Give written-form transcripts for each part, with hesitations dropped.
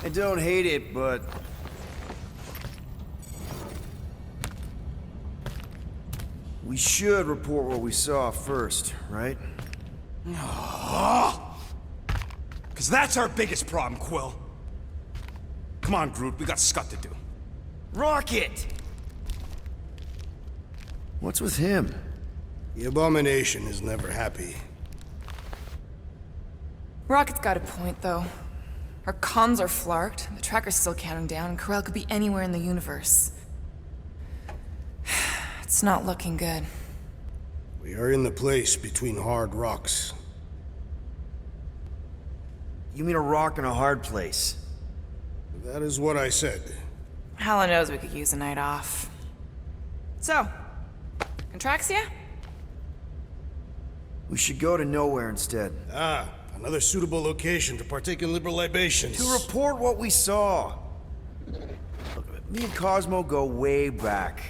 I don't hate it, but... we should report what we saw first, right? Because that's our biggest problem, Quill. Come on, Groot, we got scut to do. Rocket! What's with him? The Abomination is never happy. Rocket's got a point, though. Our comms are flarked, the tracker's still counting down, and Corel could be anywhere in the universe. It's not looking good. We are in the place between hard rocks. You mean a rock in a hard place? That is what I said. Hella knows we could use a night off. So, Contraxia? We should go to nowhere instead. Ah, another suitable location to partake in liberal libations. To report what we saw. Look, me and Cosmo go way back.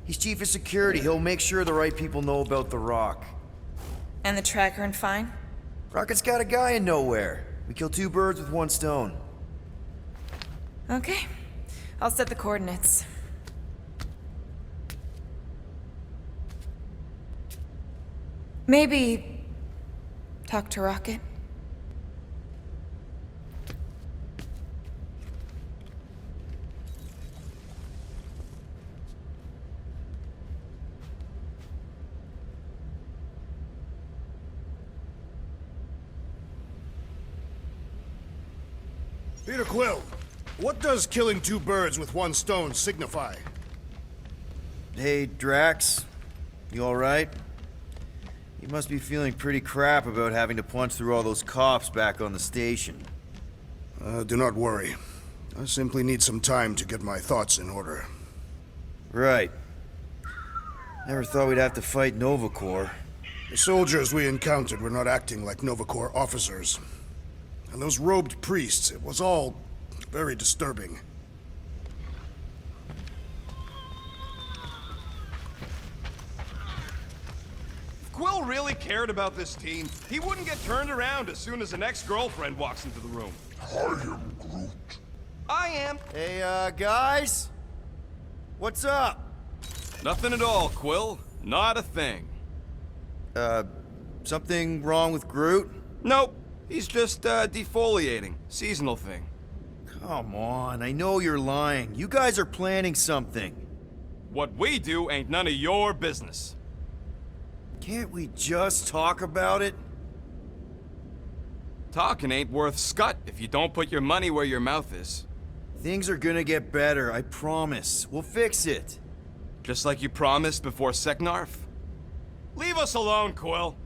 He's chief of security. He'll make sure the right people know about the rock. And the tracker and fine? Rocket's got a guy in nowhere. We kill two birds with one stone. Okay. I'll set the coordinates. Maybe... talk to Rocket? Peter Quill, what does killing two birds with one stone signify? Hey, Drax. You alright? You must be feeling pretty crap about having to punch through all those cops back on the station. Do not worry. I simply need some time to get my thoughts in order. Right. Never thought we'd have to fight Nova Corps. The soldiers we encountered were not acting like Nova Corps officers. And those robed priests, it was all very disturbing. If Quill really cared about this team, he wouldn't get turned around as soon as an ex-girlfriend walks into the room. I am Groot. I am. Hey, guys? What's up? Nothing at all, Quill. Not a thing. Something wrong with Groot? Nope. He's just, defoliating. Seasonal thing. Come on, I know you're lying. You guys are planning something. What we do ain't none of your business. Can't we just talk about it? Talking ain't worth scut if you don't put your money where your mouth is. Things are gonna get better, I promise. We'll fix it. Just like you promised before Seknarf. Leave us alone, Quill.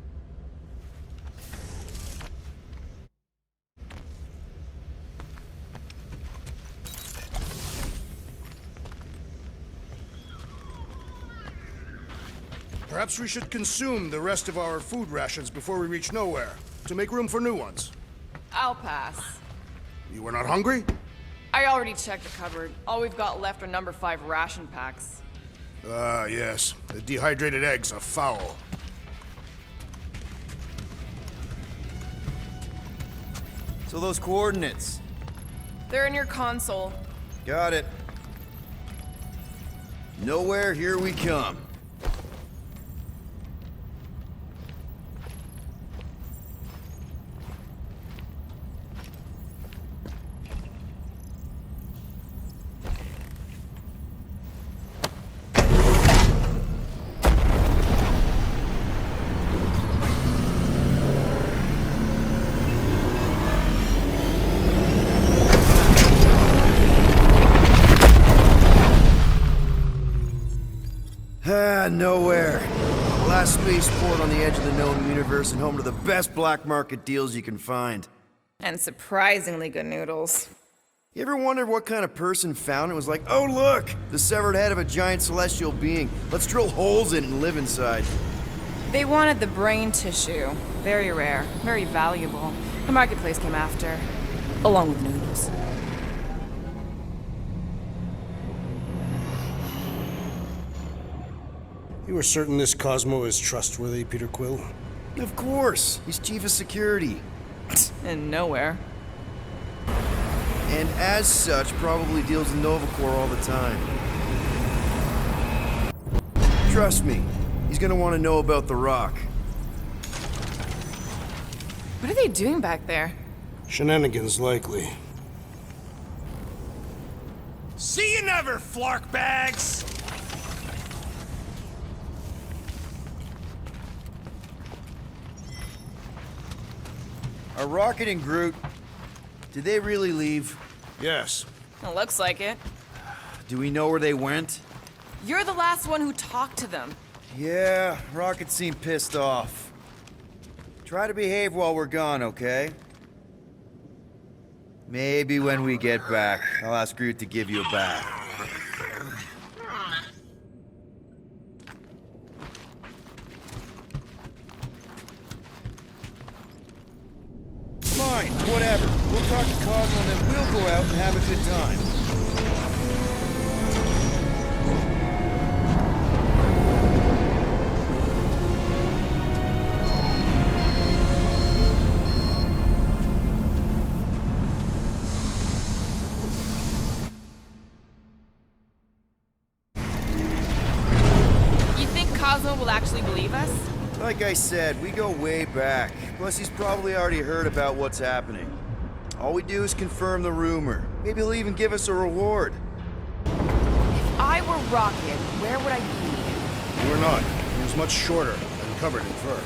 Perhaps we should consume the rest of our food rations before we reach nowhere, to make room for new ones. I'll pass. You were not hungry? I already checked the cupboard. All we've got left are number 5 ration packs. Ah, yes. The dehydrated eggs are foul. So those coordinates. They're in your console. Got it. Nowhere, here we come. Nowhere. Last spaceport on the edge of the known universe and home to the best black market deals you can find. And surprisingly good noodles. You ever wondered what kind of person found it was like, oh look, the severed head of a giant celestial being. Let's drill holes in it and live inside. They wanted the brain tissue. Very rare, very valuable. The marketplace came after, along with noodles. You are certain this Cosmo is trustworthy, Peter Quill? Of course, he's chief of security. And nowhere. And as such, probably deals in Nova Corps all the time. Trust me, he's gonna want to know about the Rock. What are they doing back there? Shenanigans, likely. See you never, flark bags! Are Rocket and Groot, did they really leave? Yes. It looks like it. Do we know where they went? You're the last one who talked to them. Yeah, Rocket seemed pissed off. Try to behave while we're gone, okay? Maybe when we get back, I'll ask Groot to give you a bath. Fine, whatever. We'll talk to Cosmo and then we'll go out and have a good time. You think Cosmo will actually believe us? Like I said, we go way back. Plus, he's probably already heard about what's happening. All we do is confirm the rumor. Maybe he'll even give us a reward. If I were Rocket, where would I be? You were not. He was much shorter and covered in fur.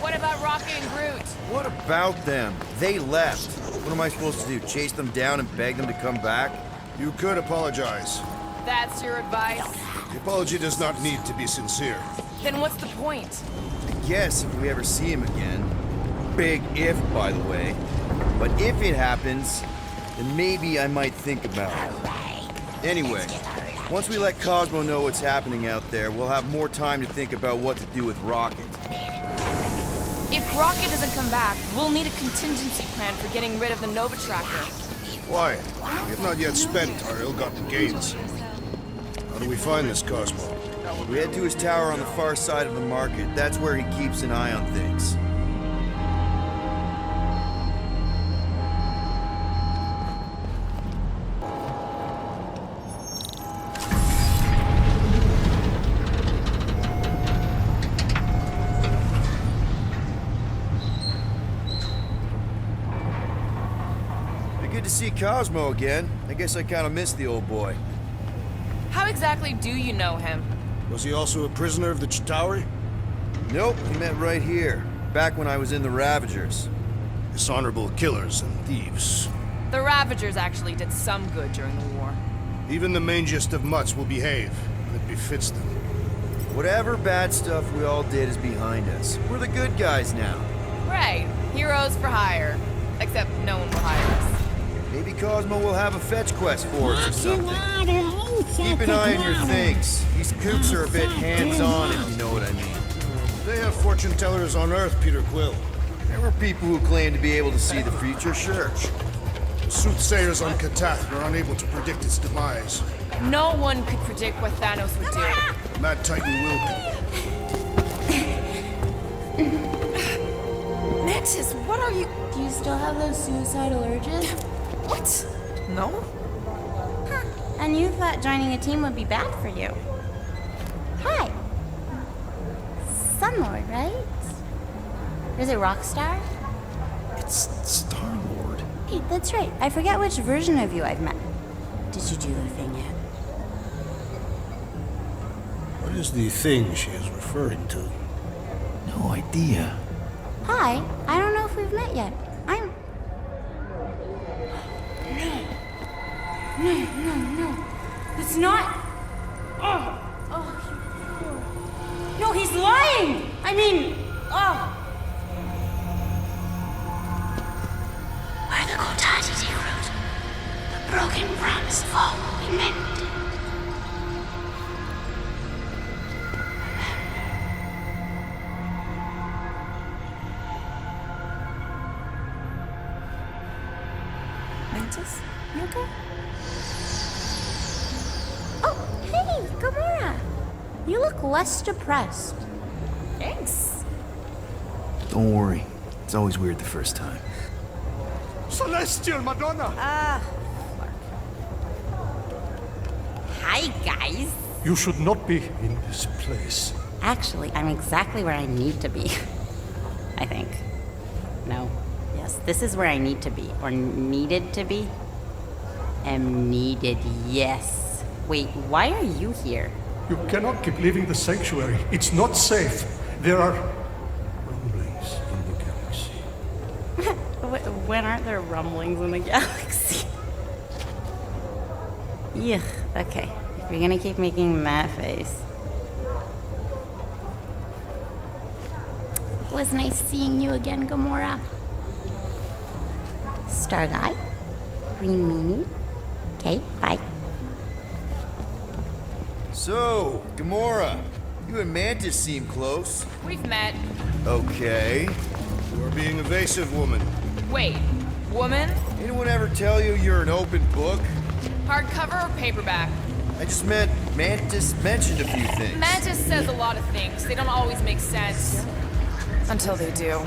What about Rocket and Groot? What about them? They left. What am I supposed to do? Chase them down and beg them to come back? You could apologize. That's your advice? The apology does not need to be sincere. Then what's the point? I guess if we ever see him again. Big if, by the way. But if it happens, then maybe I might think about it. Anyway, once we let Cosmo know what's happening out there, we'll have more time to think about what to do with Rocket. If Rocket doesn't come back, we'll need a contingency plan for getting rid of the Nova Tracker. Why? We have not yet spent our ill-gotten gains. How do we find this Cosmo? We head to his tower on the far side of the market. That's where he keeps an eye on things. Good to see Cosmo again. I guess I kind of missed the old boy. How exactly do you know him? Was he also a prisoner of the Chitauri? Nope, we met right here, back when I was in the Ravagers. Dishonorable killers and thieves. The Ravagers actually did some good during the war. Even the mangiest of mutts will behave when it befits them. Whatever bad stuff we all did is behind us. We're the good guys now. Right, heroes for hire. Except no one will hire us. Maybe Cosmo will have a fetch quest for us or something. Keep an eye on your things. These coops are a bit hands-on, if you know what I mean. They have fortune tellers on Earth, Peter Quill. There were people who claim to be able to see the future, sure. The soothsayers on Katath were unable to predict its demise. No one could predict what Thanos would do. Mad Titan will be. Mantis, what are you... Do you still have those suicidal urges? What? No? Huh. And you thought joining a team would be bad for you. Hi. Sunlord, right? Or is it Rockstar? It's Star-Lord. Hey, that's right. I forget which version of you I've met. Did you do the thing yet? What is the thing she is referring to? No idea. Hi. I don't know if we've met yet. I'm... No. It's not... Oh. No, he's lying! I mean... Oh. Where the Kotati root. The broken promise of all we meant. Mantis, you okay? Oh, hey, Gamora! You look less depressed. Thanks. Don't worry. It's always weird the first time. Celestial Madonna! Hi, guys. You should not be in this place. Actually, I'm exactly where I need to be. I think. No. Yes, this is where I need to be. Or needed to be. Am needed, yes. Wait, why are you here? You cannot keep leaving the sanctuary. It's not safe. There are rumblings in the galaxy. When aren't there rumblings in the galaxy? Yeah, okay. If you're gonna keep making that face. It was nice seeing you again, Gamora. Star Guy. Green Meanie. Okay, bye. So, Gamora, you and Mantis seem close. We've met. Okay. You are being evasive, woman. Wait, woman? Anyone ever tell you you're an open book? Hardcover or paperback? I just meant Mantis mentioned a few things. Mantis says a lot of things. They don't always make sense. Until they do.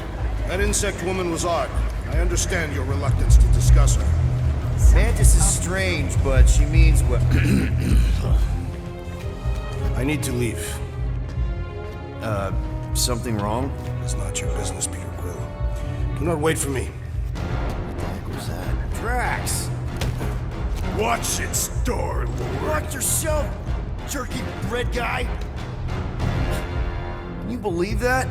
That insect woman was odd. I understand your reluctance to discuss her. Mantis is strange, but she means well. I need to leave. Something wrong? It's not your business, Peter Quill. Do not wait for me. What was that? Drax! Watch it, Star-Lord! Watch yourself, jerky bread guy! Can you believe that?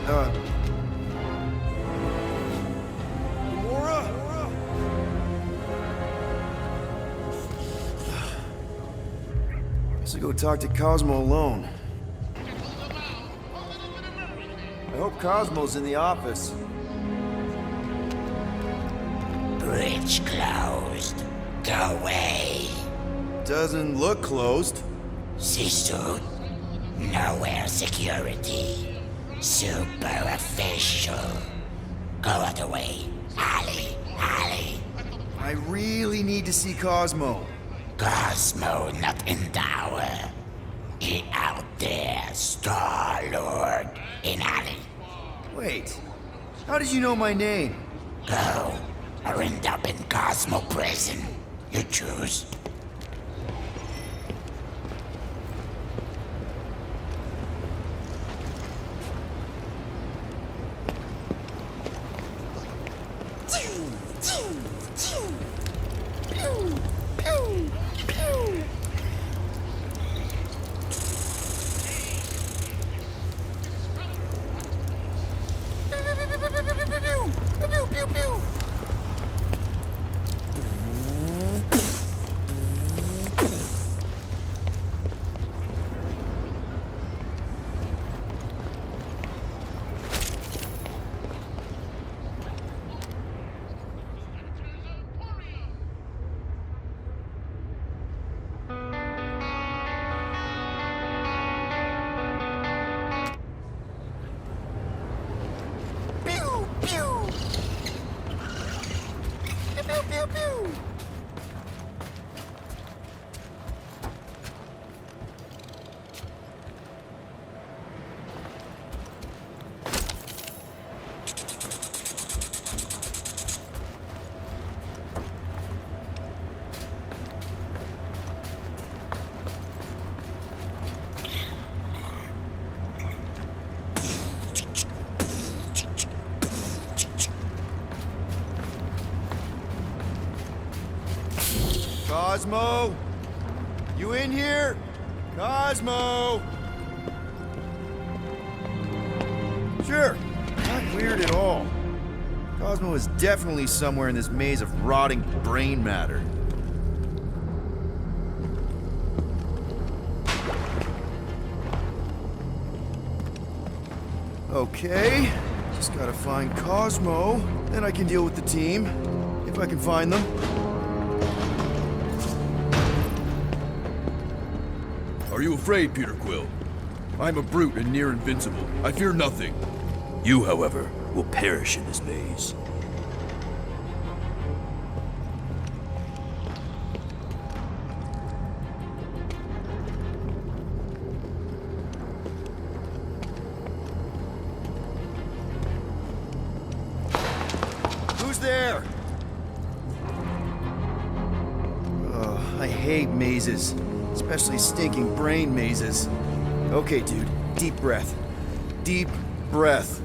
Gamora? Guess I'll go talk to Cosmo alone. I hope Cosmo's in the office. Bridge closed. Go away. Doesn't look closed. Sisu. Nowhere security. Super official. Go other way. Ali. I really need to see Cosmo. Cosmo not in tower. He out there, Star-Lord. In alley. Wait, how did you know my name? Go. Or end up in Cosmo prison. You choose. Cosmo? You in here? Cosmo? Sure, not weird at all. Cosmo is definitely somewhere in this maze of rotting brain matter. Okay, just gotta find Cosmo, then I can deal with the team, if I can find them. Are you afraid, Peter Quill? I'm a brute and near invincible. I fear nothing. You, however, will perish in this maze. there! Oh, I hate mazes. Especially stinking brain mazes. Okay, dude. Deep breath. Deep breath.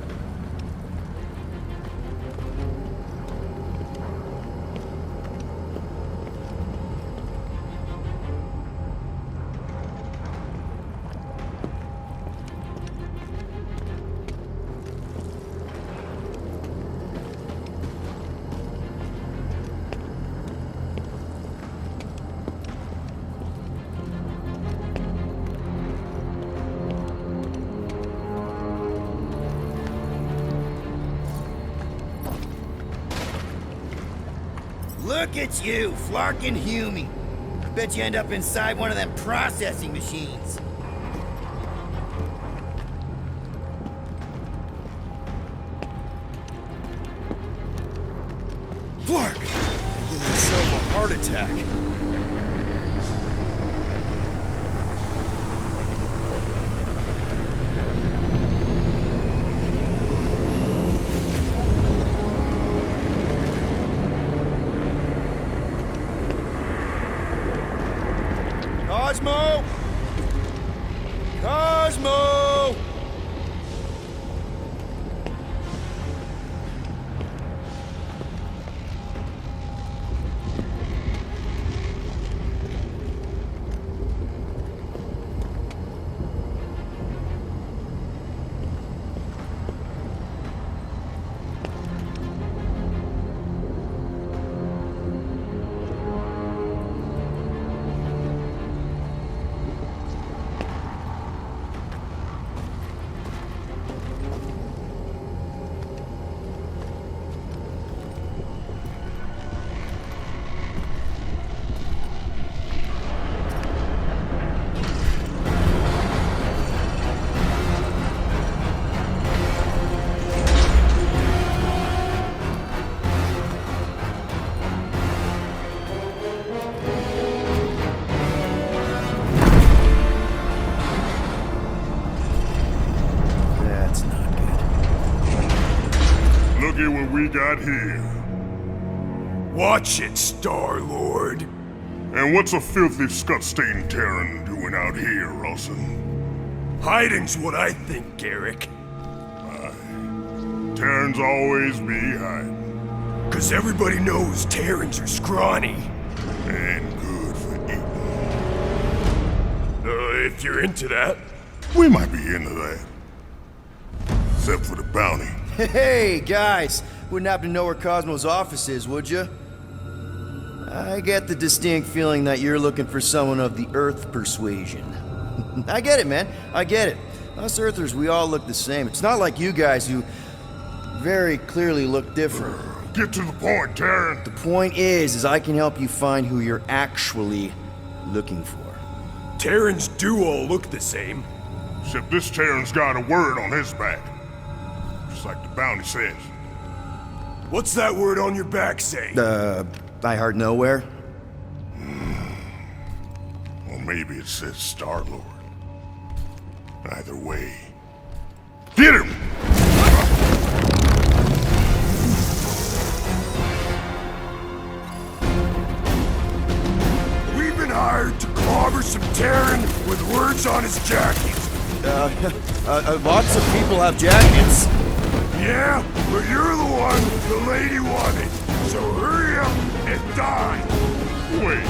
Look at you, Flark and Hume. Bet you end up inside one of them processing machines. Flark! Give myself a heart attack. Cosmo! Cosmo! That's not good. Look at what we got here. Watch it, Star-Lord. And what's a filthy, scut-stained Terran doing out here, Rawson? Hiding's what I think, Garrick. Terrans always be hiding. 'Cause everybody knows Terrans are scrawny. And good for eating. If you're into that. We might be into that. Except for the bounty. Hey, guys! Wouldn't happen to know where Cosmo's office is, would you? I get the distinct feeling that you're looking for someone of the Earth persuasion. I get it, man. I get it. Us Earthers, we all look the same. It's not like you guys who very clearly look different. Get to the point, Terran. The point is I can help you find who you're actually looking for. Terrans do all look the same. Except this Terran's got a word on his back. Just like the bounty says. What's that word on your back say? I heart nowhere? Or maybe it says Star-Lord. Either way. Get him! We've been hired to clobber some Terran with words on his jacket. Lots of people have jackets. Yeah, but you're the one the lady wanted. So hurry up and die. Wait.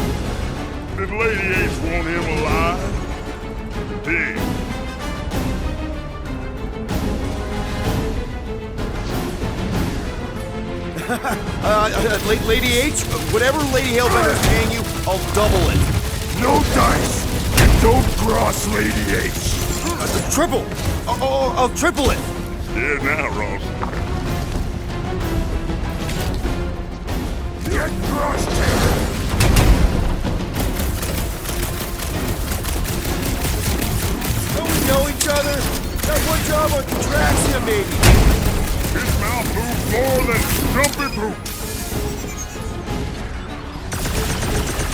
Did Lady H want him alive? Dead. Lady H, whatever Lady Hellbender's paying you, I'll double it. No dice! And don't cross Lady H! Triple! I'll triple it! Scared now, Ross. Get crossed, Terran! Don't we know each other? Got one job on Contraxia, maybe. His mouth moves more than jumpy poop.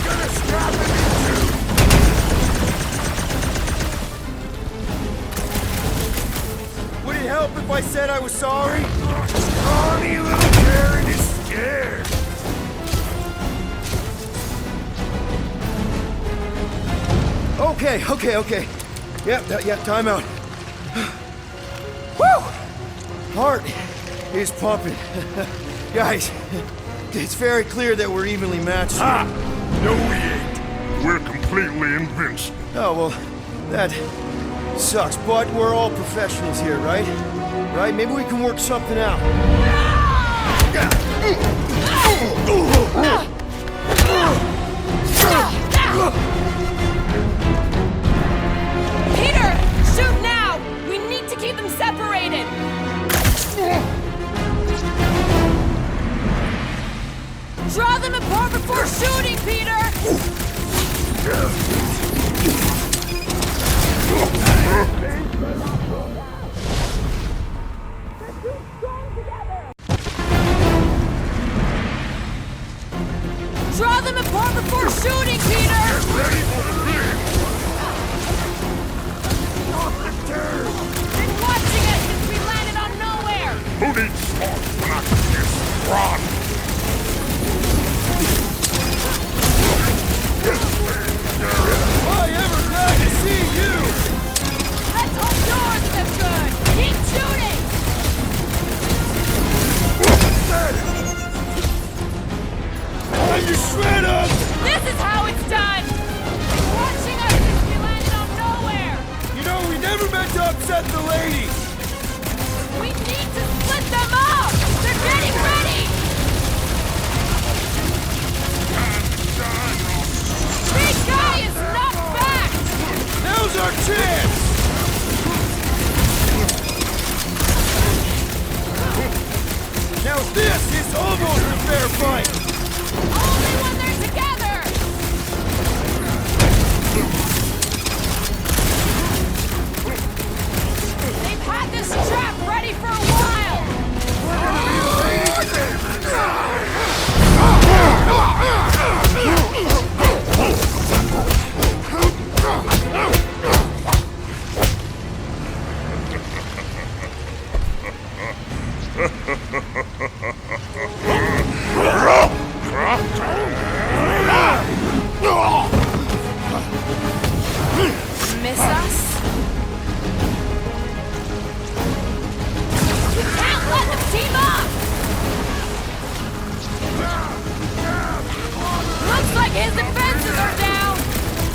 Gonna stop him, Would it help if I said I was sorry? Scrawny little Terran is air! Okay. Yeah, time out. Woo! Heart is pumping. Guys, it's very clear that we're evenly matched. Ha! No, we ain't. We're completely invincible. Oh, well, that sucks, but we're all professionals here, right? Right? Maybe we can work something out. Peter! Shoot now! We need to keep them separated! Draw them apart before shooting, Peter! Draw them apart before shooting, Peter! Get ready for the big! Been watching us since we landed on nowhere! Who needs smoke when I can just run? I ever glad to see you! Let's hold doors them good! Keep shooting! And you shred up! This is how it's done! Been watching us since we landed on nowhere! You know, we never meant to upset the ladies! We need to split them up! They're getting ready! Big guy is knocked back! Now's our chance! Now this is almost a fair fight! Only when they're together! They've had this trap ready for a while! Miss us? You can't let them team up! Looks like his defenses are down!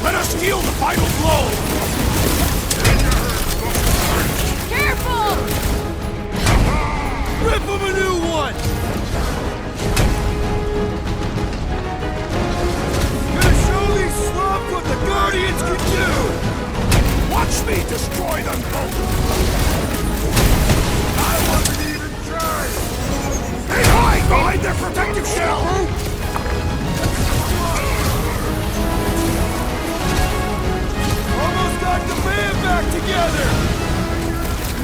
Let us deal the final blow! Careful! Rip him a new one! Gonna show these slobs what the Guardians can do! Watch me destroy them both! I wasn't even trying! They hide behind their protective shell! Almost got the band back together!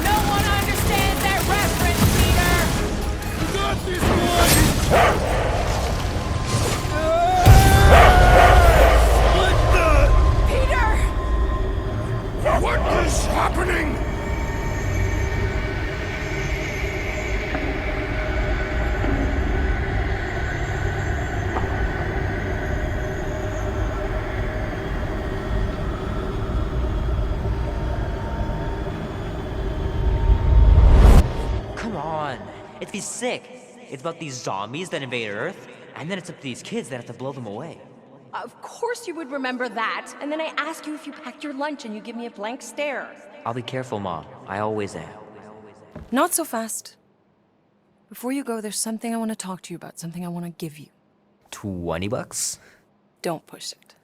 No one understands that reference, Peter! You got this, boys! Peter! What is happening? Come on. It'd be sick. It's about these zombies that invade Earth, and then it's up to these kids that have to blow them away. Of course you would remember that. And then I ask you if you packed your lunch and you give me a blank stare. I'll be careful, Ma. I always am. Not so fast. Before you go, there's something I want to talk to you about, something I want to give you. $20? Don't push it.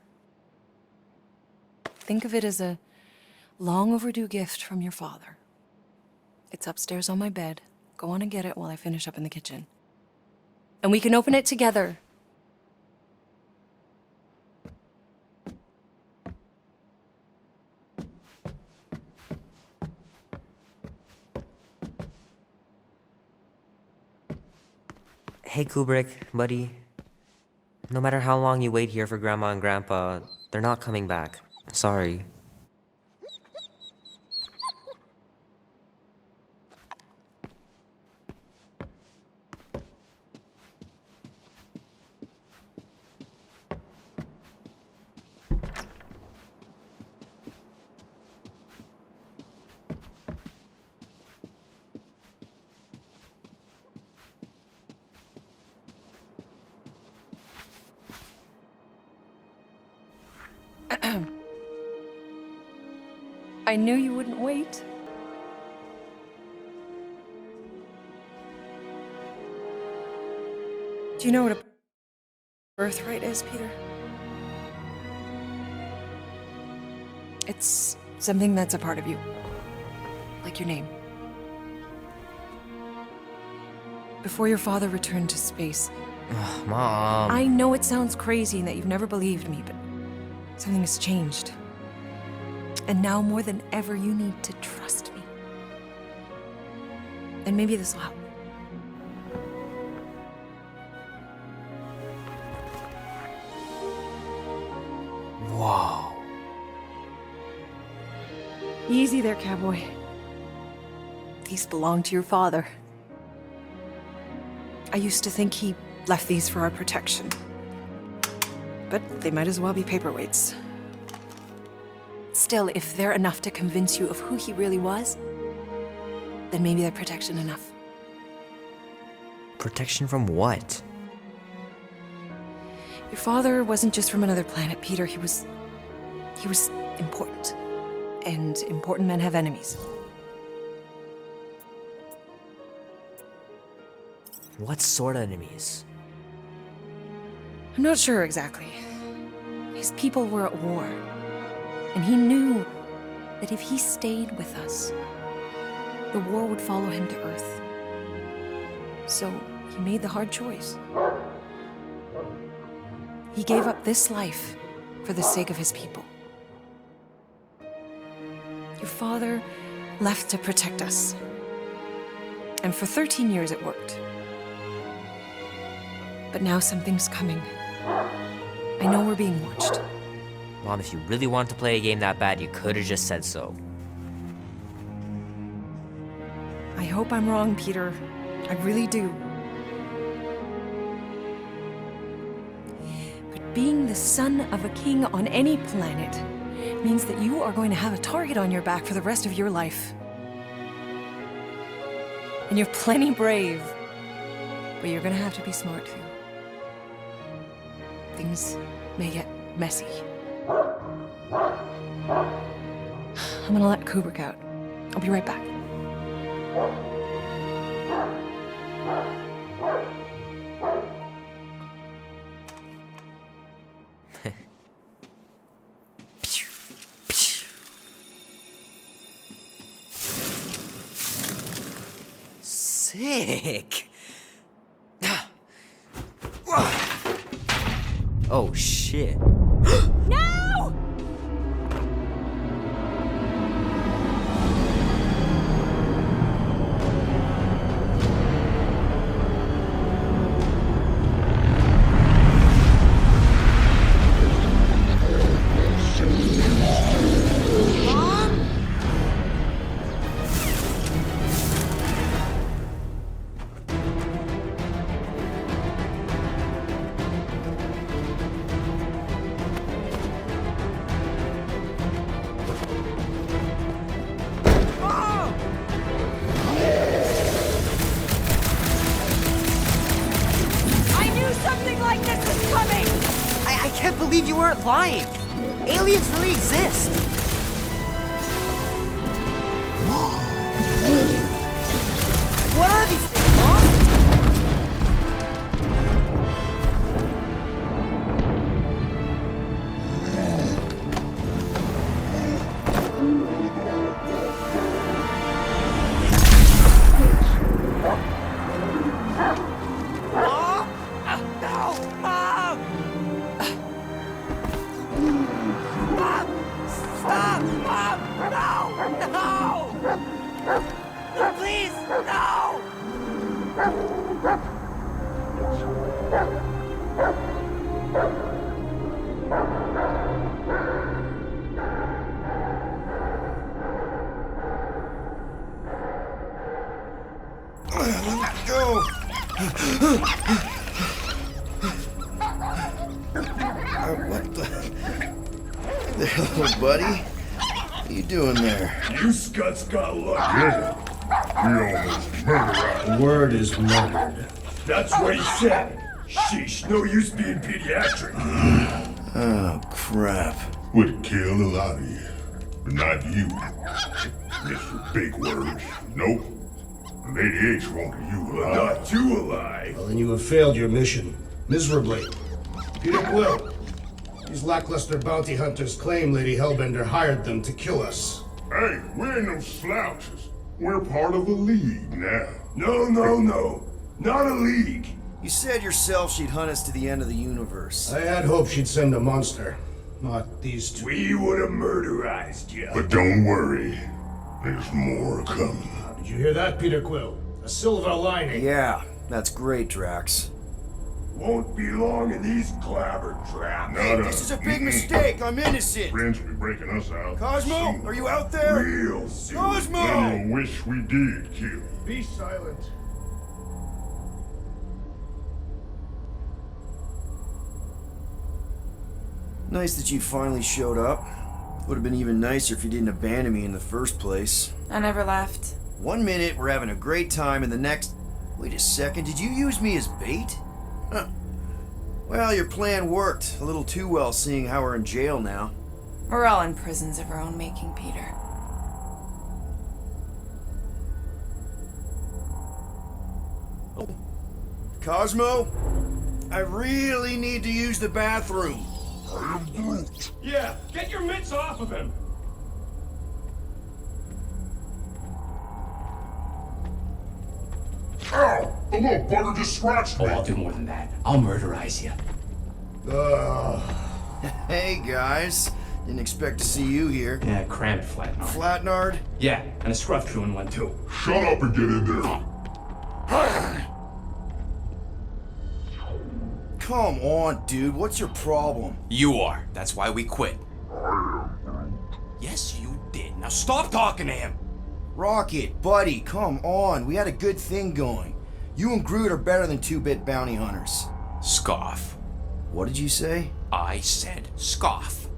Think of it as a long overdue gift from your father. It's upstairs on my bed. Go on and get it while I finish up in the kitchen. And we can open it together. Hey, Kubrick, buddy. No matter how long you wait here for Grandma and Grandpa, they're not coming back. Sorry. I knew you wouldn't wait. Do you know what a birthright is, Peter? It's something that's a part of you. Like your name. Before your father returned to space. Mom. I know it sounds crazy and that you've never believed me, but something has changed. And now more than ever, you need to trust me. And maybe this will help. Whoa. Easy there, cowboy. These belong to your father. I used to think he left these for our protection. But they might as well be paperweights. Still, if they're enough to convince you of who he really was, then maybe they're protection enough. Protection from what? Your father wasn't just from another planet, Peter. He was important. And important men have enemies. What sort of enemies? I'm not sure exactly. His people were at war. And he knew that if he stayed with us, the war would follow him to Earth. So he made the hard choice. He gave up this life for the sake of his people. Your father left to protect us. And for 13 years it worked. But now something's coming. I know we're being watched. Mom, if you really wanted to play a game that bad, you could have just said so. I hope I'm wrong, Peter. I really do. But being the son of a king on any planet means that you are going to have a target on your back for the rest of your life. And you're plenty brave. But you're gonna have to be smart too. Things may get messy. I'm gonna let Kubrick out. I'll be right back. Sick. Oh shit. No! I can't believe you weren't lying. Aliens really exist. What are these things, Mom? What the hell, buddy? What are you doing there? You scuts got lucky. We almost murdered. The word is murdered. That's what he said. Sheesh, no use being pediatric. Oh, crap. would kill a lot of you. But not you, Mr. Big Words. Nope. Lady H wanted you alive. Not you alive. Well, then you have failed your mission. Miserably. Peter Quill. These lackluster bounty hunters claim Lady Hellbender hired them to kill us. Hey, we ain't no slouches. We're part of a league now. No. Not a league. You said yourself she'd hunt us to the end of the universe. I had hoped she'd send a monster. Not these two. We would have murderized you. But don't worry. There's more coming. Did you hear that, Peter Quill? A silver lining. Yeah, that's great, Drax. Won't be long in these clabber traps. Hey, this is a big mistake. I'm innocent. Friends will be breaking us out. Cosmo, soon. are you out there? Real soon. Cosmo! And you'll wish we did kill. Be silent. Nice that you finally showed up. Would have been even nicer if you didn't abandon me in the first place. I never left. 1 minute, we're having a great time, and the next... Wait a second, did you use me as bait? Huh. Well, your plan worked. A little too well, seeing how we're in jail now. We're all in prisons of our own making, Peter. Cosmo? I really need to use the bathroom. Yeah, get your mitts off of him! Ow! The little bugger just scratched me. Oh, I'll do more than that. I'll murderize you. Hey, guys. Didn't expect to see you here. Yeah, crammed Flatnard. Flatnard? Yeah, and a scruff crew in one too. Shut up and get in there. Come on, dude. What's your problem? You are. That's why we quit. Yes, you did. Now stop talking to him. Rocket, buddy, come on. We had a good thing going. You and Groot are better than 2-bit bounty hunters. Scoff. What did you say? I said scoff.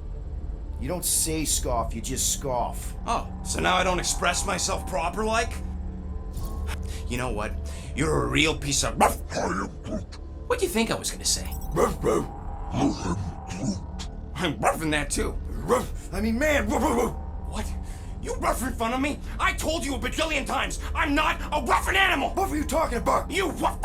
You don't say scoff, you just scoff. Oh, so now I don't express myself proper like? You know what? You're a real piece of... What do you think I was gonna say? I'm roughing that too. I mean, man. What? You rough in front of me? I told you a bajillion times, I'm not a roughing animal! What were you talking about? You rough...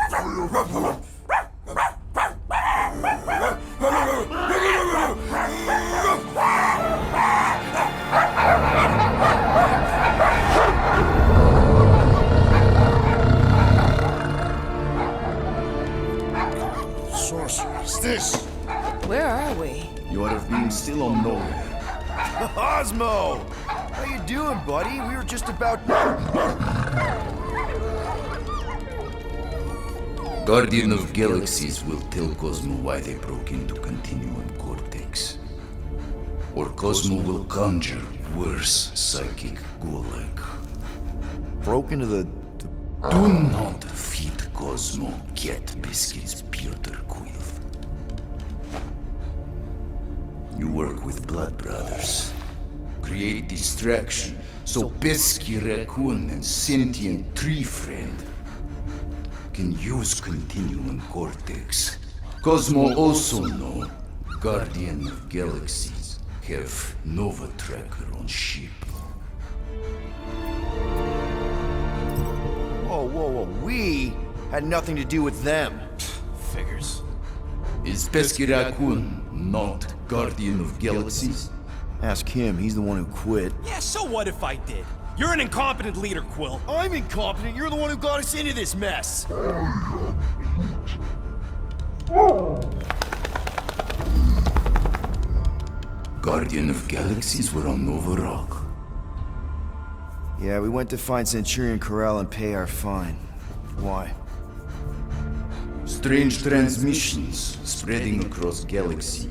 Sorcerers, this. Where are we? You would have been still on nowhere. Cosmo! How you doing, buddy? We were just about... Guardian of Galaxies will tell Cosmo why they broke into Continuum Cortex. Or Cosmo will conjure worse psychic gulag. Broke into the... Do not feed Cosmo Get Biscuits, Peter Quill. You work with Blood Brothers. Create distraction so Pesky Raccoon and Sentient Tree Friend can use Continuum Cortex. Cosmo also know Guardian of Galaxies have Nova Tracker on ship. Whoa. We had nothing to do with them. Figures. Is Pesky Raccoon not Guardian of Galaxies? Ask him, he's the one who quit. Yeah, so what if I did? You're an incompetent leader, Quill. I'm incompetent, you're the one who got us into this mess. Guardian of Galaxies were on Nova Rock. Yeah, we went to find Centurion Corral and pay our fine. Why? Strange transmissions spreading across galaxy.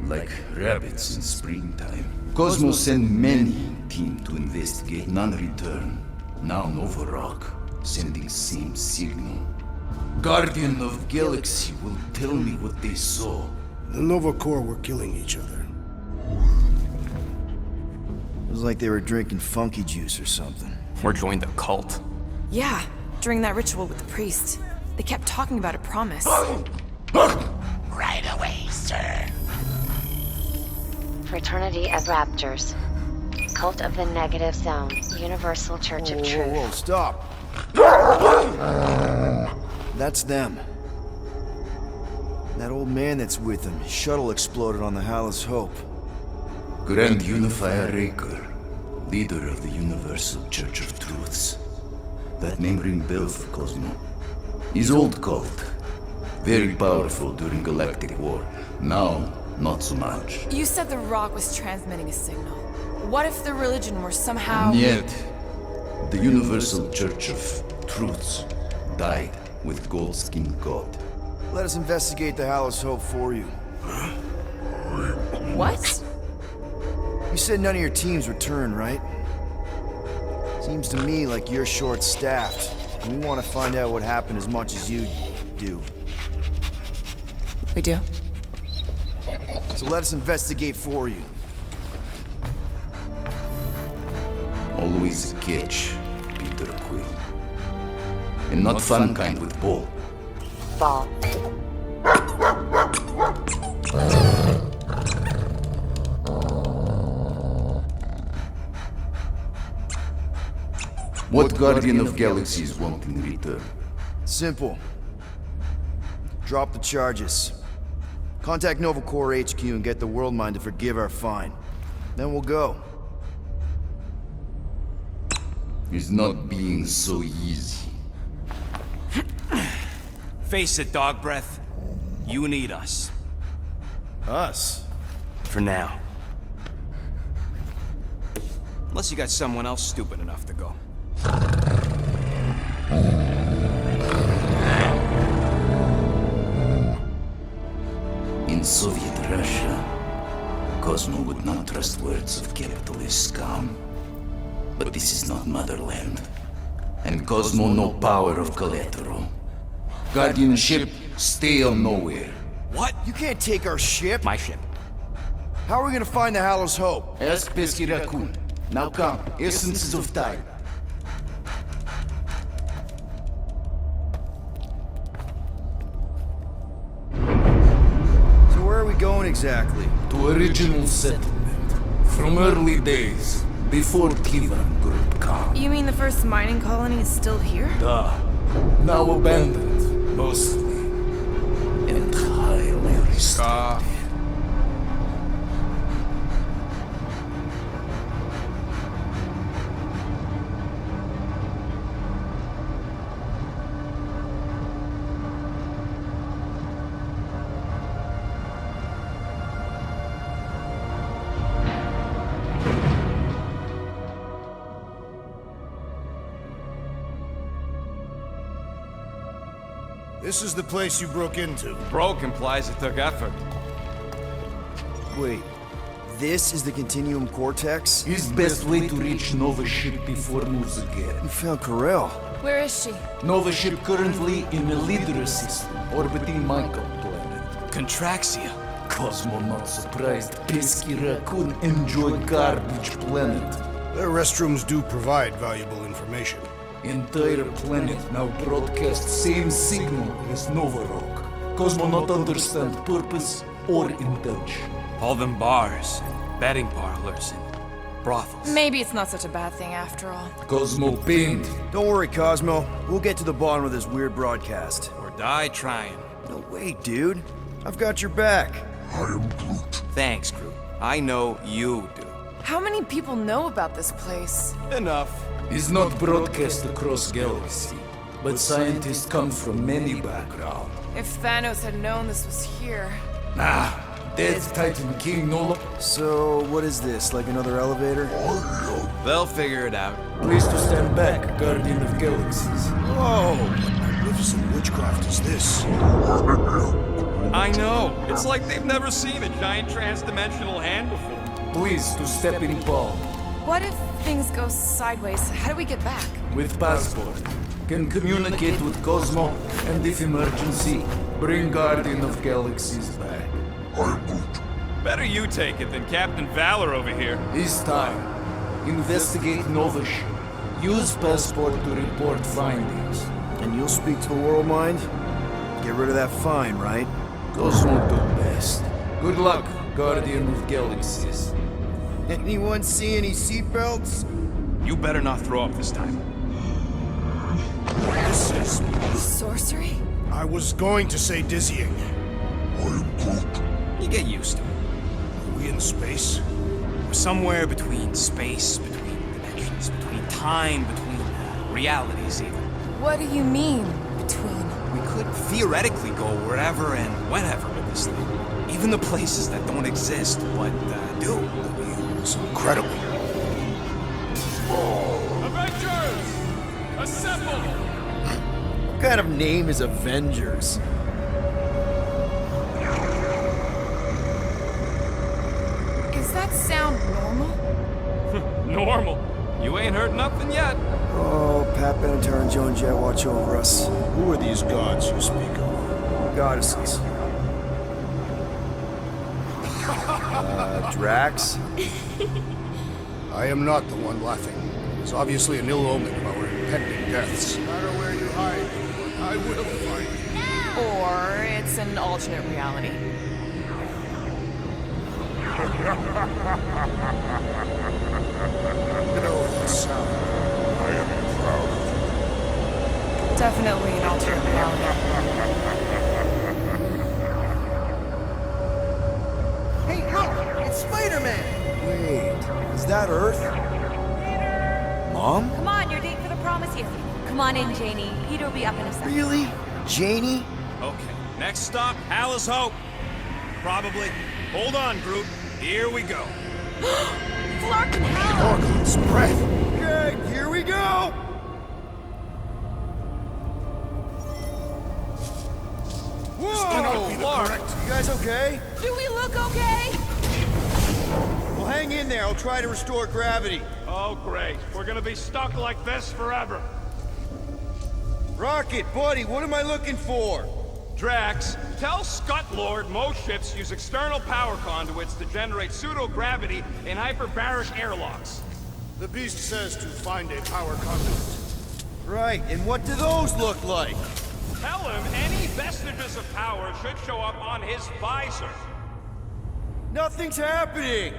Like rabbits in springtime. Cosmo sent many team to investigate, none return. Now Nova Rock, sending same signal. Guardian of Galaxy will tell me what they saw. The Nova Corps were killing each other. It was like they were drinking funky juice or something. Or joined the cult. Yeah, during that ritual with the priest. They kept talking about a promise. Right away, sir. Fraternity of Raptors. Cult of the Negative Zone. Universal Church of Truth. Whoa, stop. That's them. That old man that's with them. His shuttle exploded on the Hallis Hope. Grand Unifier Raker, leader of the Universal Church of Truths. That name ring bells for Cosmo. His old cult. Very powerful during Galactic War. Now, not so much. You said the rock was transmitting a signal. What if the religion were somehow... Yet, the Universal Church of Truths died with Goldskin God. Let us investigate the Hallis Hope for you. What? You said none of your teams returned, right? Seems to me like you're short-staffed, and we want to find out what happened as much as you do. We do? So let us investigate for you. Always a catch, Peter Quill. And not fun kind with ball. Ball. What Guardian of Galaxies want in return? Simple. Drop the charges. Contact Nova Corps HQ and get the World Mind to forgive our fine. Then we'll go. It's not being so easy. Face it, Dog Breath. You need us. Us? For now. Unless you got someone else stupid enough to go. In Soviet Russia, Cosmo would not trust words of capitalist scum. But this is not motherland. And Cosmo no power of collateral. Guardianship, stay on nowhere. What? You can't take our ship? My ship. How are we gonna find the Hallis Hope? Ask Pesky Raccoon. Now come, essences of time. So where are we going exactly? To original settlement. From early days. Before Kivan Group come. You mean the first mining colony is still here? Duh. Now abandoned, mostly. And highly restored. This is the place you broke into. Broke implies it took effort. Wait, this is the Continuum Cortex? His best way to reach Nova ship before moves again. You found Karel. Where is she? Nova ship currently in a Lydra system, orbiting Michael planet. Contraxia. Cosmo not surprised. Pesky Raccoon enjoy garbage planet. Their restrooms do provide valuable information. Entire planet now broadcast same signal as Nova Rock. Cosmo not understand purpose or intention. All them bars, and betting parlors, and brothels. Maybe it's not such a bad thing after all. Cosmo pained. Don't worry, Cosmo. We'll get to the bottom of this weird broadcast. Or die trying. No way, dude. I've got your back. I am Groot. Thanks, Groot. I know you do. How many people know about this place? Enough. Is not broadcast across galaxy, but scientists come from many backgrounds. If Thanos had known this was here... Nah, dead Titan King no. So, what is this? Like another elevator? They'll figure it out. Please to stand back, Guardian of Galaxies. Whoa! What magnificent witchcraft is this? I know. It's like they've never seen a giant transdimensional hand before. Please to step in palm. What if things go sideways? How do we get back? With passport. Can communicate with Cosmo, and if emergency, bring Guardian of Galaxies back. Better you take it than Captain Valor over here. This time, investigate Nova ship. Use passport to report findings. And you'll speak to the World Mind? Get rid of that fine, right? Cosmo do best. Good luck, Guardian of Galaxies. Anyone see any seatbelts? You better not throw up this time. This is... Sorcery? I was going to say dizzying. You get used to it. Are we in space? We're somewhere between space, between dimensions, between time, between realities even. What do you mean, between? We could theoretically go wherever and whenever with this thing. Even the places that don't exist, but do. It's incredible. Avengers! Assemble! What kind of name is Avengers? Does that sound normal? Normal. You ain't heard nothing yet. Oh, Pat Benatar and Joan Jett watch over us. Who are these gods you speak of? Goddesses. Drax? I am not the one laughing. It is obviously an ill omen of our impending deaths. No matter where you hide, I will find you. Or it's an alternate reality. You know that sound. I am proud of you. Definitely an alternate reality. Hey, look! It's Spider-Man! Wait, is that Earth? Mom? Come on, your date for the prom is here. Come on in, Janie. Peter will be up in a second. Really? Janie? Okay, next stop, Alice Hope. Probably. Hold on, Groot. Here we go. Flark and Hal! Organs, breath. Okay, here we go! Whoa! Clark, you guys okay? Do we look okay? Well, hang in there. I'll try to restore gravity. Oh, great. We're gonna be stuck like this forever. Rocket, buddy, what am I looking for? Drax, tell Scott Lord most ships use external power conduits to generate pseudo-gravity in hyperbaric airlocks. The beast says to find a power conduit. Right, and what do those look like? Tell him any vestiges of power should show up on his visor. Nothing's happening!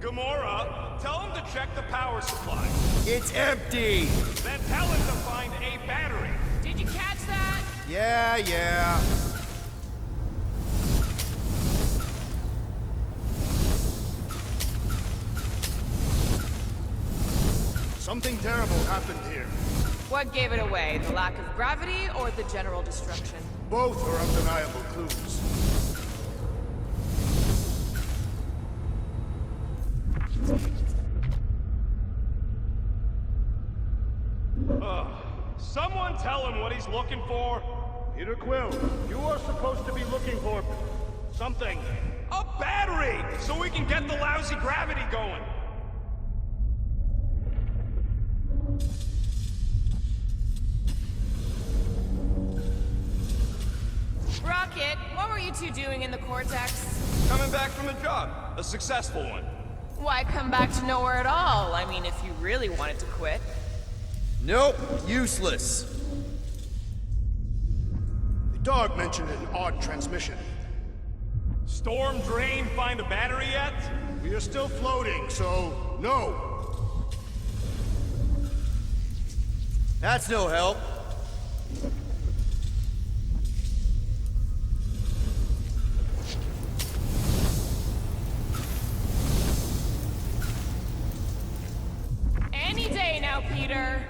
Gamora, tell him to check the power supply. It's empty! Then tell him to find a battery. Did you catch that? Yeah. Something terrible happened here. What gave it away? The lack of gravity or the general destruction? Both are undeniable clues. Someone tell him what he's looking for. Peter Quill, you are supposed to be looking for something. A battery! So we can get the lousy gravity going. Rocket, what were you two doing in the Cortex? Coming back from a job. A successful one. Why come back to nowhere at all? I mean, if you really wanted to quit. Nope, useless. The dog mentioned an odd transmission. Storm Drain find a battery yet? We are still floating, so no. That's no help. Any day now, Peter.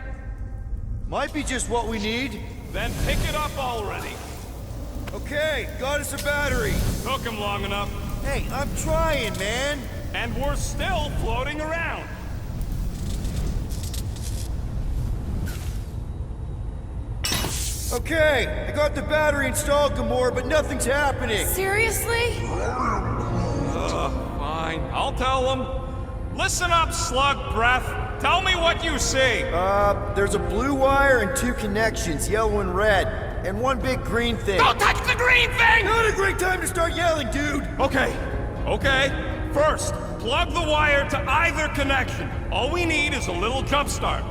Might be just what we need. Then pick it up already. Okay, got us a battery. Took him long enough. Hey, I'm trying, man. And we're still floating around. Okay, I got the battery installed, Gamora, but nothing's happening. Seriously? Fine, I'll tell him. Listen up, slug breath. Tell me what you see. There's a blue wire and two connections, yellow and red, and one big green thing. Don't touch the green thing! Not a great time to start yelling, dude! Okay. First, plug the wire to either connection. All we need is a little jump start.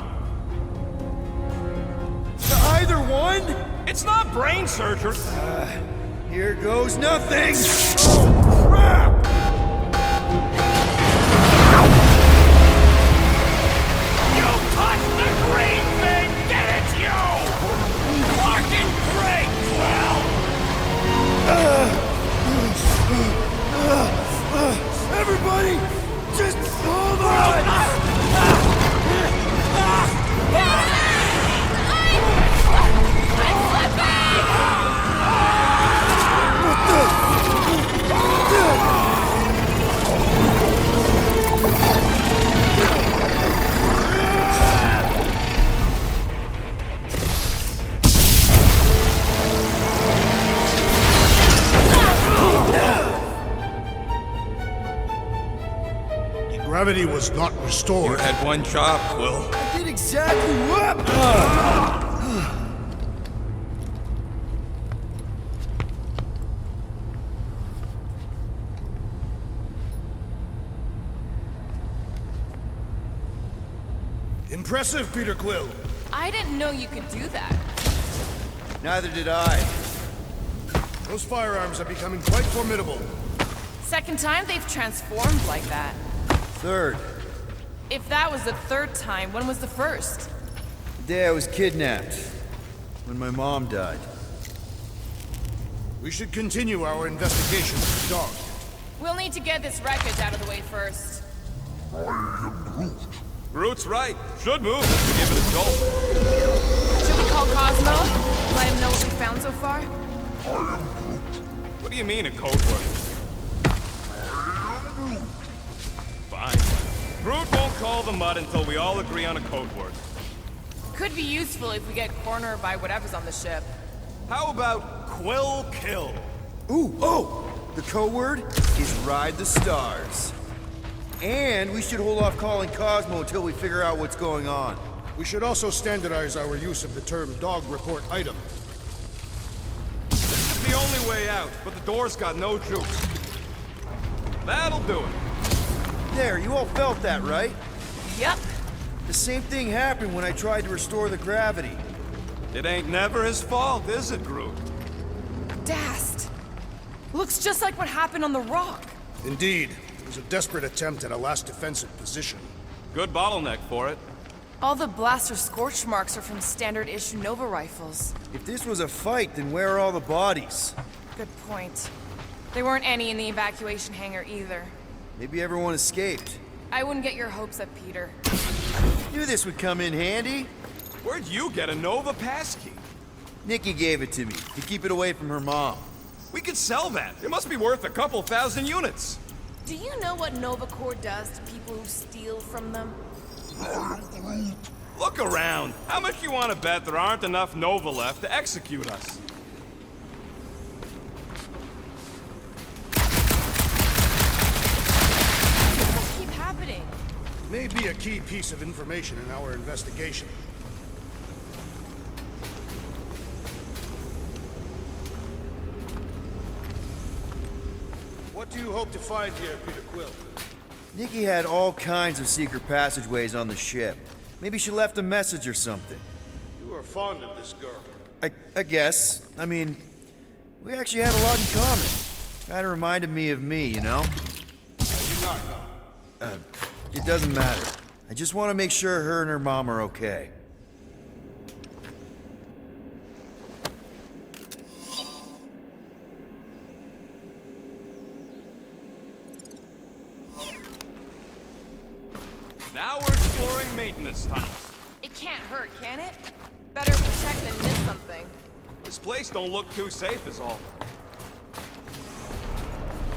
To either one? It's not brain surgery. Here goes nothing! Oh, crap! Gravity was not restored. You had one job, Quill. I did exactly what? Impressive, Peter Quill. I didn't know you could do that. Neither did I. Those firearms are becoming quite formidable. Second time they've transformed like that. Third, If that was the third time, when was the first? the day I was kidnapped. When my mom died. We should continue our investigation of the dog. We'll need to get this wreckage out of the way first. Groot's right. Should move if we give it a go. Should we call Cosmo? Let him know what we found so far? What do you mean a code word? Fine. Groot won't call the mud until we all agree on a code word. Could be useful if we get cornered by whatever's on the ship. How about Quill Kill? Ooh, oh! The code word is Ride the Stars. And we should hold off calling Cosmo until we figure out what's going on. We should also standardize our use of the term dog report item. This is the only way out, but the door's got no juice. That'll do it. There, you all felt that, right? Yep. The same thing happened when I tried to restore the gravity. It ain't never his fault, is it, Groot? Dast. Looks just like what happened on the rock. Indeed, it was a desperate attempt at a last defensive position. Good bottleneck for it. All the blaster scorch marks are from standard issue Nova rifles. If this was a fight, then where are all the bodies? Good point. There weren't any in the evacuation hangar either. Maybe everyone escaped. I wouldn't get your hopes up, Peter. Knew this would come in handy. Where'd you get a Nova passkey? Nikki gave it to me to keep it away from her mom. We could sell that. It must be worth a couple thousand units. Do you know what Nova Corps does to people who steal from them? Look around. How much you want to bet there aren't enough Nova left to execute us? What keep happening? May be a key piece of information in our investigation. What do you hope to find here, Peter Quill? Nikki had all kinds of secret passageways on the ship. Maybe she left a message or something. You are fond of this girl. I guess. I mean, we actually had a lot in common. Kinda reminded me of me, you know? I do not know. It doesn't matter. I just want to make sure her and her mom are okay. Now we're exploring maintenance tunnels. It can't hurt, can it? Better protect than miss something. This place don't look too safe is all.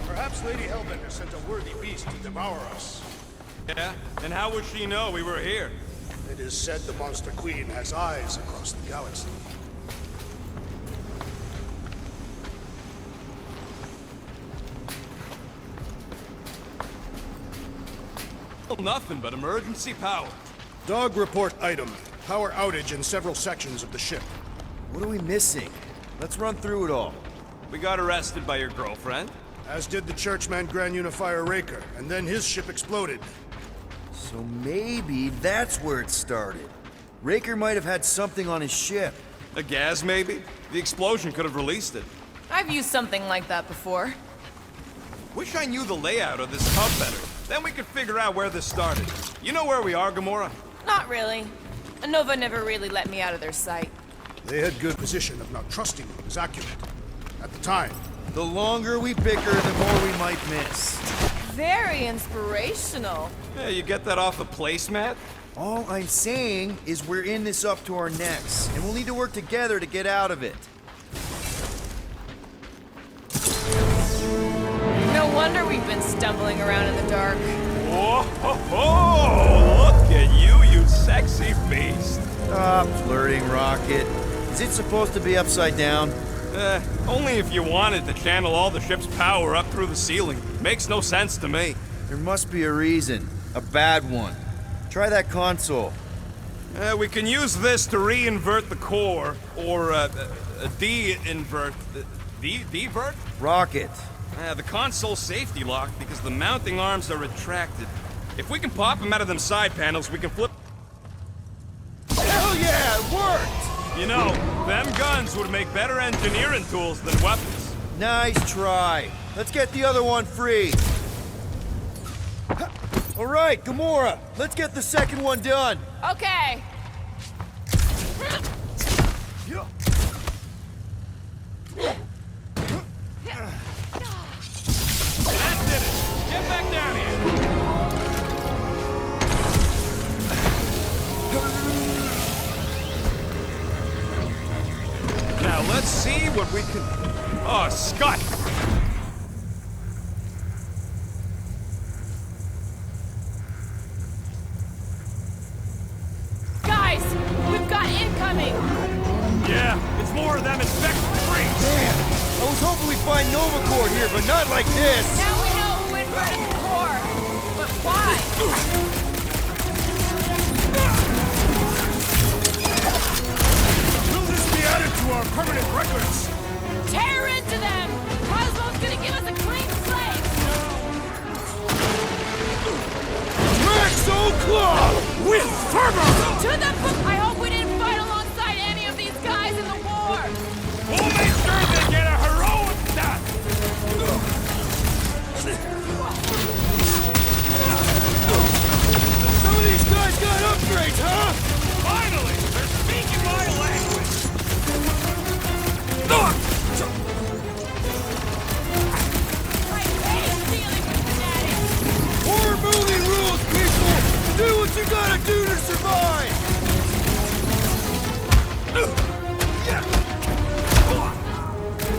Perhaps Lady Hellbender sent a worthy beast to devour us. Yeah? And how would she know we were here? It is said the Monster Queen has eyes across the galaxy. Nothing but emergency power. Dog report item. Power outage in several sections of the ship. What are we missing? Let's run through it all. We got arrested by your girlfriend. As did the Churchman Grand Unifier Raker, and then his ship exploded. So maybe that's where it started. Raker might have had something on his ship. A gas, maybe? The explosion could have released it. I've used something like that before. Wish I knew the layout of this hub better. Then we could figure out where this started. You know where we are, Gamora? Not really. Nova never really let me out of their sight. They had good position of not trusting you was accurate. At the time. The longer we bicker, the more we might miss. Very inspirational. Yeah, you get that off the placemat? All I'm saying is we're in this up to our necks, and we'll need to work together to get out of it. No wonder we've been stumbling around in the dark. Whoa, ho, ho! Look at you sexy beast. Stop flirting, Rocket. Is it supposed to be upside down? Only if you wanted to channel all the ship's power up through the ceiling. Makes no sense to me. There must be a reason. A bad one. Try that console. We can use this to re-invert the core, or de-invert... De-vert? Rocket. The console's safety locked because the mounting arms are retracted. If we can pop them out of them side panels, we can flip... Hell yeah, it worked! You know, them guns would make better engineering tools than weapons. Nice try. Let's get the other one free. All right, Gamora, let's get the second one done. Okay. That did it. Get back down here. Now let's see what we can... Oh, Scott! Guys, we've got incoming! Yeah, it's more of them infected freaks! Damn! I was hoping we'd find Nova Corps here, but not like this! Now we know who inverted the core! But why? Will this be added to our permanent records? Tear into them! Cosmo's gonna give us a clean slate! Draxo with fervor! To the book! I hope we didn't fight alongside any of these guys in the war! We'll make sure they get a heroic death! Some of these guys got upgrades, huh? Finally! They're speaking my language! Horror movie rules, people! Do what you gotta do to survive!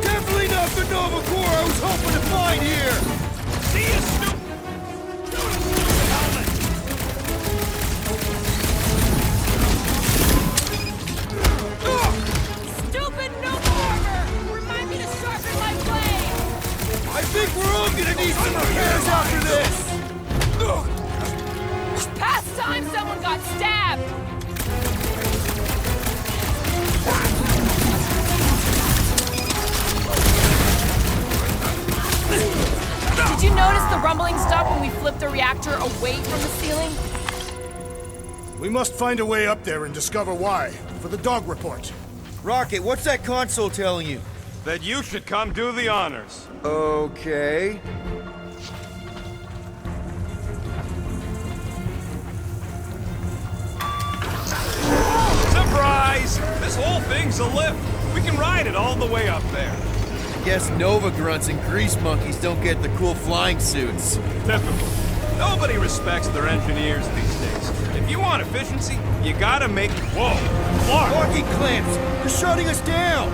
Definitely not the Nova Corps I was hoping to find here! See you, stupid! Stupid Nova armor! Remind me to sharpen my blade! I think we're all gonna need some repairs after this! Past time someone got stabbed! Did you notice the rumbling stopped when we flipped the reactor away from the ceiling? We must find a way up there and discover why, for the dog report. Rocket, what's that console telling you? That you should come do the honors. Okay. Surprise! This whole thing's a lift. We can ride it all the way up there. I guess Nova grunts and grease monkeys don't get the cool flying suits. Typical. Nobody respects their engineers these days. If you want efficiency, you gotta make... Whoa! Clark! Locking clamps! They're shutting us down!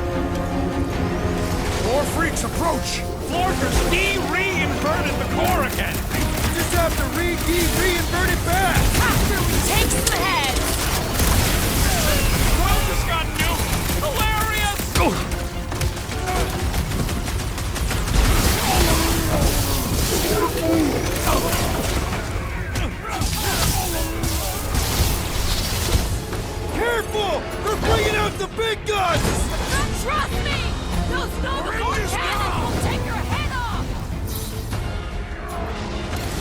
More freaks approach! Florkers re-inverted the core again! We just have to re-invert it back! After we take some heads! Well, just got nuked! Hilarious! Careful! They're bringing out the big guns! Don't trust me! Those Nova Corps cannons will take your head off!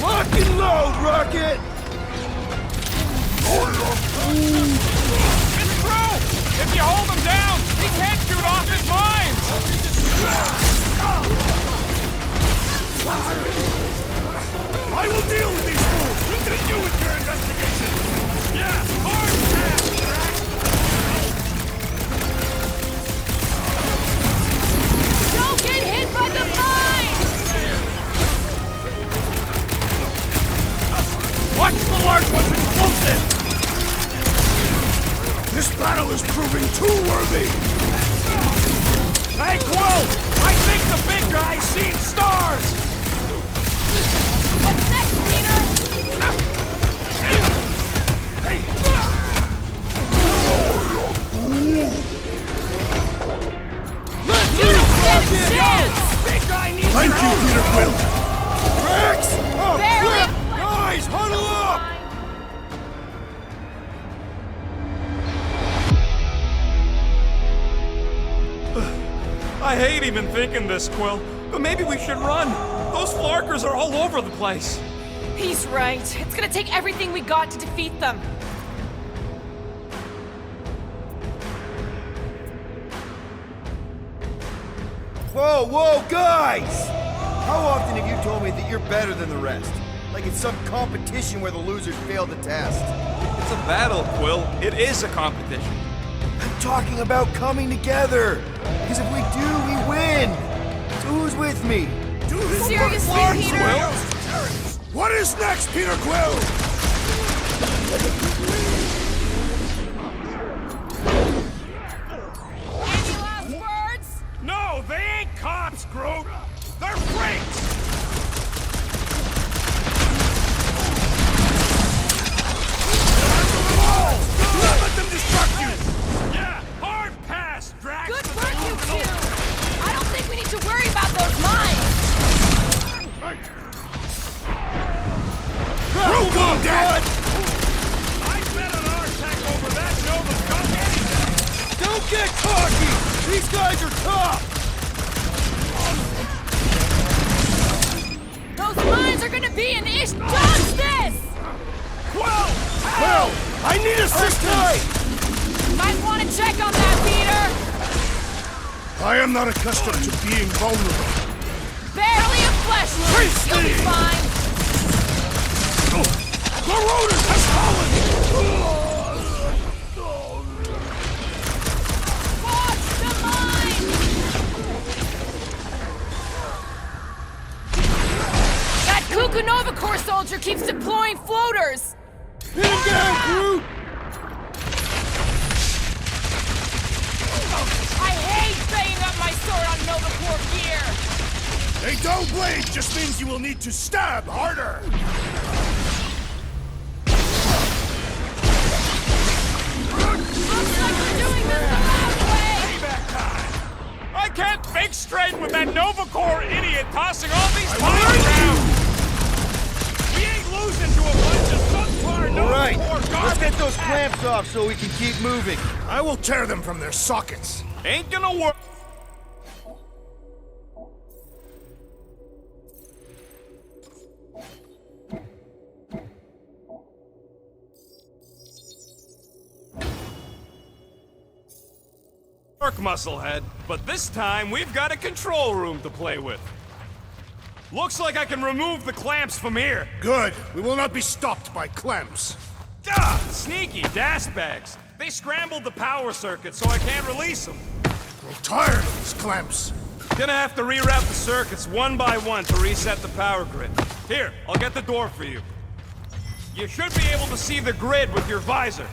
Lock and load, Rocket! It's true! If you hold him down, he can't shoot off his mines! I will deal with these fools! Continue with your investigation! Yeah, hard pass! Don't get hit by the mine! Watch the large one's explosive! This battle is proving too worthy! Hey, Quill! I think the big guy's seen stars! What's next, Peter? You don't stand a chance! Big guy needs Thank you, Peter Quill! Drax! Oh, Barely! crap! Guys, huddle up! I hate even thinking this, Quill, but maybe we should run. Those Flarkers are all over the place. He's right. It's gonna take everything we got to defeat them. Whoa, whoa, guys! How often have you told me that you're better than the rest? Like it's some competition where the losers fail the test. It's a battle, Quill. It is a competition. I'm talking about coming together. Because if we do, we win. So who's with me? Seriously, Peter? What is next, Peter Quill? Any last words? No, they ain't cops, Groot. They're freaks. Do not let them distract you! Yeah, hard pass, Drax. Good work, you two! I don't think we need to worry about those mines! Welcome, Dad! I bet on our tech over that Nova's got anything. Don't get cocky! These guys are tough! Those mines are gonna be an issue! Dodge this! Quill! Well, I need assistance! Might want to check on that, Peter! I am not accustomed to being vulnerable. Barely a flesh wound! You'll be fine! The rodent has fallen! Watch the mine! That Kukunova Corps soldier keeps deploying floaters! Pin him down, Groot! I hate banging up my sword on Nova Corps gear! A dull blade just means you will need to stab harder! Looks like we're doing this the last way! Payback time! I can't think straight with that Nova Corps idiot tossing all these mines around! We ain't losing to a bunch of subpar Nova Alright, Corps let's garbage! get those clamps off so we can keep moving. I will tear them from their sockets. Ain't gonna work. Musclehead, but this time we've got a control room to play with. Looks like I can remove the clamps from here. Good. We will not be stopped by clamps. Ah, sneaky dash bags. They scrambled the power circuit, so I can't release them. I'm tired of these clamps. Gonna have to reroute the circuits one by one to reset the power grid. Here, I'll get the door for you. You should be able to see the grid with your visor.